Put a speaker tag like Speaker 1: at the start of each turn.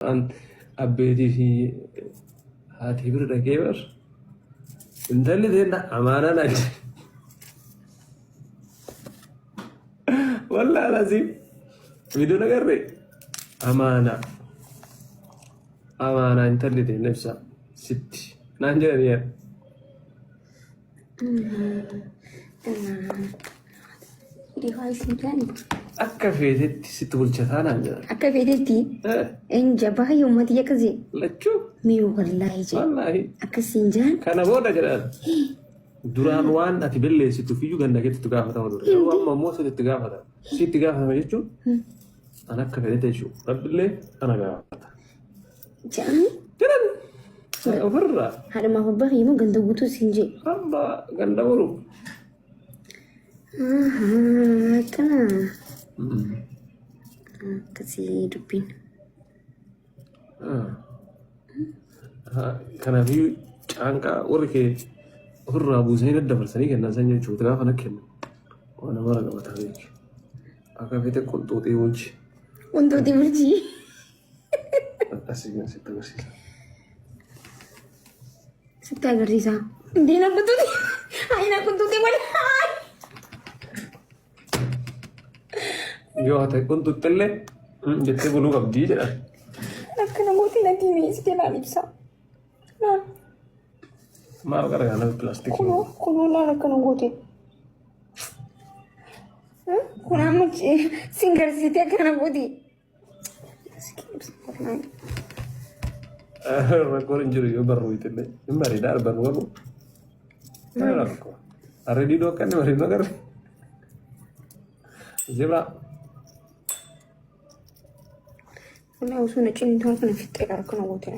Speaker 1: أن أبدي في هاتي برد كبر أنت اللي تنا أمانة نجد والله لازم بدون غير أمانة أنت اللي تنا نفسها ستي نانجريا
Speaker 2: دي هاي سنتين
Speaker 1: أكا فيدتي ستقول شتانا
Speaker 2: أكا فيدتي إن جبهة يوم دي كذي
Speaker 1: لا تشوف
Speaker 2: ميو والله جي
Speaker 1: والله
Speaker 2: أكا سنجان
Speaker 1: كان بودا جرال duraan waan ati balleessitu fiyyuu ganda keetti itti gaafatama ture. Yeroo amma immoo sitti itti gaafata. Si itti gaafatama jechuun an akka fedhete jechuudha. Rabbillee ana gaafata.
Speaker 2: Jedhani?
Speaker 1: Jedhani. Ofirraa.
Speaker 2: Haadha maaf abbaa fi immoo ganda guutuu siin jee.
Speaker 1: Amma ganda boru.
Speaker 2: Akkana. Akkasii dubbiin.
Speaker 1: Kanaafiyyuu caanqaa warri kee ofirraa buusanii daddabarsanii kennan san jechuudha. Gaafa na kennan waan nama ragabataa jechuudha. Akka fete qunxuuxii bulchi.
Speaker 2: Qunxuuxii bulchi.
Speaker 1: Asii sitti agarsiisa.
Speaker 2: Sitti agarsiisa. Diina qunxuuxii. Ayina qunxuuxii wali.
Speaker 1: Yoo haa ta'e qunxuuxillee jettee buluu qabdii jedha.
Speaker 2: Akka namooti natti mi'eessitee naan ibsa.
Speaker 1: Maal gargaara pilaastikii?
Speaker 2: Kunoo laala akka namooti. Kun amma singarsitee akka namooti.
Speaker 1: Rakkoon hin jiru yoo barruu itillee hin bareedaa arban walu. Arredii doo akka inni bareedu agarre. Jibraa.
Speaker 2: Kun osoo na ciniintuu kana fixxee akka namooti.